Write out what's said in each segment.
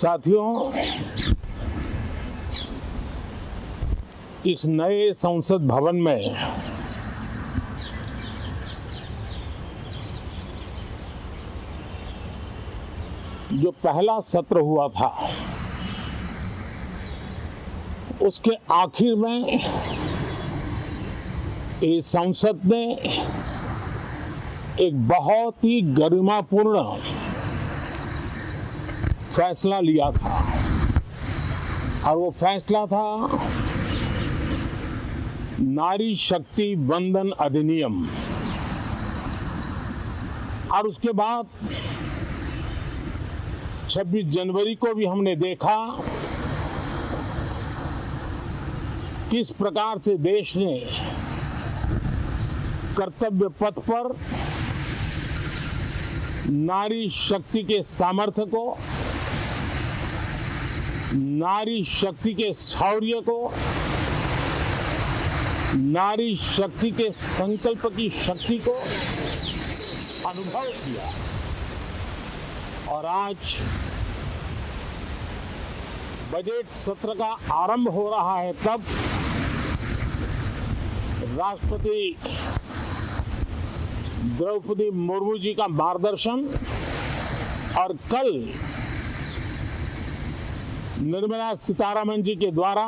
साथियों, इस नए संसद भवन में जो पहला सत्र हुआ था, उसके आखिर में इस संसद ने एक बहुत ही गरिमापूर्ण फैसला लिया था और वो फैसला था नारी शक्ति वंदन अधिनियम। और उसके बाद 26 जनवरी को भी हमने देखा किस प्रकार से देश ने कर्तव्य पथ पर नारी शक्ति के सामर्थ्य को, नारी शक्ति के शौर्य को, नारी शक्ति के संकल्प की शक्ति को अनुभव किया। और आज बजट सत्र का आरंभ हो रहा है, तब राष्ट्रपति द्रौपदी मुर्मू जी का मार्गदर्शन और कल निर्मला सीतारमण जी के द्वारा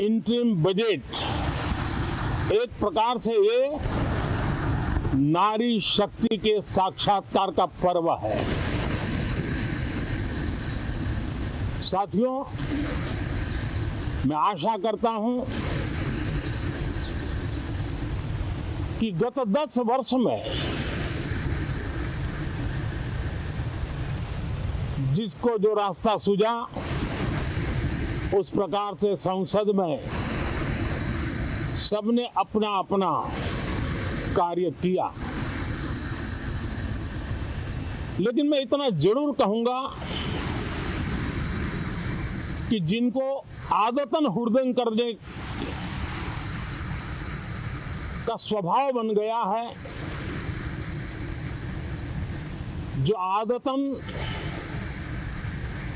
इंटरिम बजट, एक प्रकार से ये नारी शक्ति के साक्षात्कार का पर्व है। साथियों, मैं आशा करता हूं कि गत 10 वर्ष में जिसको जो रास्ता सूझा, उस प्रकार से संसद में सबने अपना अपना कार्य किया। लेकिन मैं इतना जरूर कहूंगा कि जिनको आदतन हुड़दंग करने का स्वभाव बन गया है, जो आदतन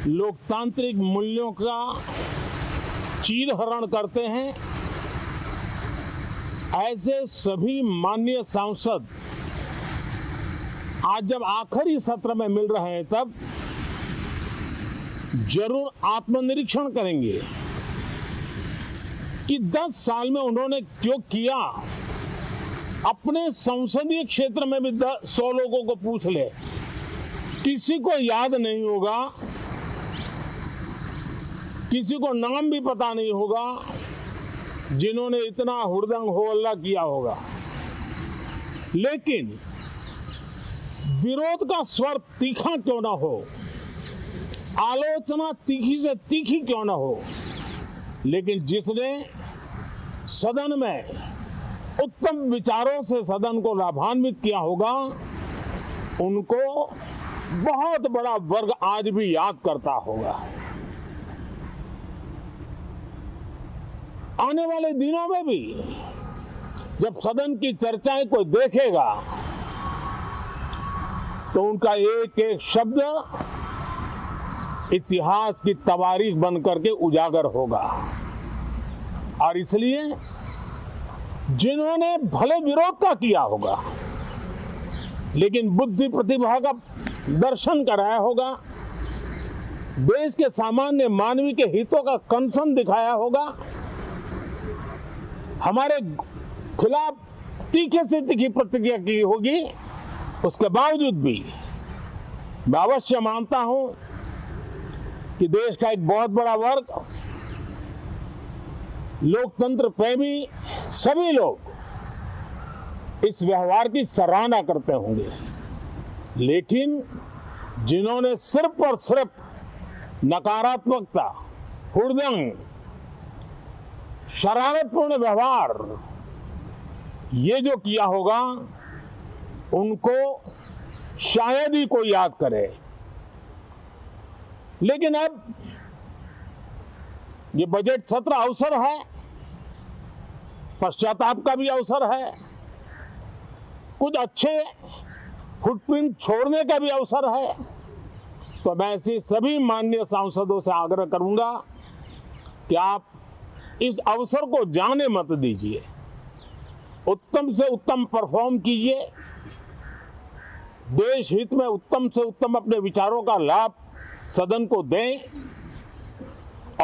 लोकतांत्रिक मूल्यों का चीरहरण करते हैं, ऐसे सभी माननीय सांसद आज जब आखिरी सत्र में मिल रहे हैं, तब जरूर आत्मनिरीक्षण करेंगे कि 10 साल में उन्होंने क्यों किया। अपने संसदीय क्षेत्र में भी 100 लोगों को पूछ ले, किसी को याद नहीं होगा, किसी को नाम भी पता नहीं होगा जिन्होंने इतना हुड़दंग हो अल्लाह किया होगा। लेकिन विरोध का स्वर तीखा क्यों ना हो, आलोचना तीखी से तीखी क्यों ना हो, लेकिन जिसने सदन में उत्तम विचारों से सदन को लाभान्वित किया होगा, उनको बहुत बड़ा वर्ग आज भी याद करता होगा। आने वाले दिनों में भी जब सदन की चर्चाएं कोई देखेगा, तो उनका एक एक शब्द इतिहास की तवारीख बन करके उजागर होगा। और इसलिए जिन्होंने भले विरोध का किया होगा, लेकिन बुद्धि प्रतिभा का दर्शन कराया होगा, देश के सामान्य मानवी के हितों का कंसर्न दिखाया होगा, हमारे खिलाफ तीखे से तीखी प्रतिक्रिया की होगी, उसके बावजूद भी मैं अवश्य मानता हूं कि देश का एक बहुत बड़ा वर्ग, लोकतंत्र प्रेमी सभी लोग इस व्यवहार की सराहना करते होंगे। लेकिन जिन्होंने सिर्फ और सिर्फ नकारात्मकता, हुड़दंग, शरारतपूर्ण व्यवहार ये जो किया होगा, उनको शायद ही कोई याद करे। लेकिन अब ये बजट सत्र अवसर है, पश्चाताप का भी अवसर है। कुछ अच्छे फुटप्रिंट छोड़ने का भी अवसर है। तो मैं ऐसे सभी माननीय सांसदों से आग्रह करूंगा कि आप इस अवसर को जाने मत दीजिए, उत्तम से उत्तम परफॉर्म कीजिए, देश हित में उत्तम से उत्तम अपने विचारों का लाभ सदन को दें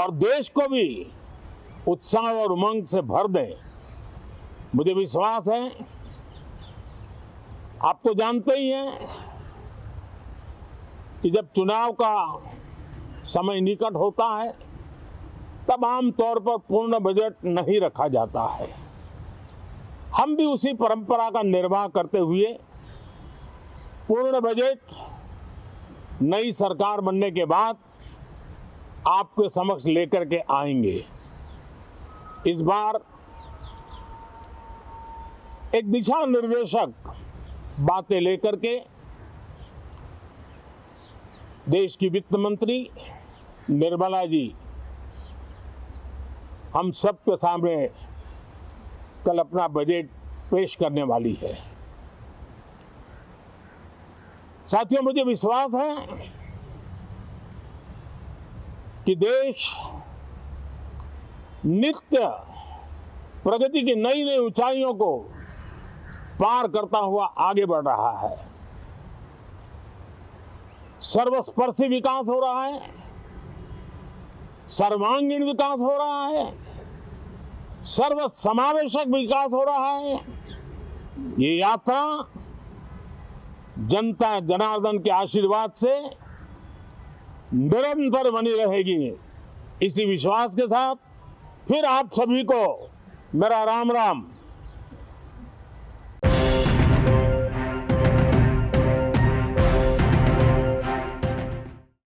और देश को भी उत्साह और उमंग से भर दें। मुझे विश्वास है, आप तो जानते ही हैं कि जब चुनाव का समय निकट होता है तब आमतौर पर पूर्ण बजट नहीं रखा जाता है। हम भी उसी परंपरा का निर्वाह करते हुए पूर्ण बजट नई सरकार बनने के बाद आपके समक्ष लेकर के आएंगे। इस बार एक दिशा निर्देशक बातें लेकर के देश की वित्त मंत्री निर्मला जी हम सबके सामने कल अपना बजट पेश करने वाली है। साथियों, मुझे विश्वास है कि देश नित्य प्रगति की नई नई ऊंचाइयों को पार करता हुआ आगे बढ़ रहा है। सर्वस्पर्शी विकास हो रहा है, सर्वांगीण विकास हो रहा है, सर्व समावेशक विकास हो रहा है। ये यात्रा जनता जनार्दन के आशीर्वाद से निरंतर बनी रहेगी। इसी विश्वास के साथ फिर आप सभी को मेरा राम राम।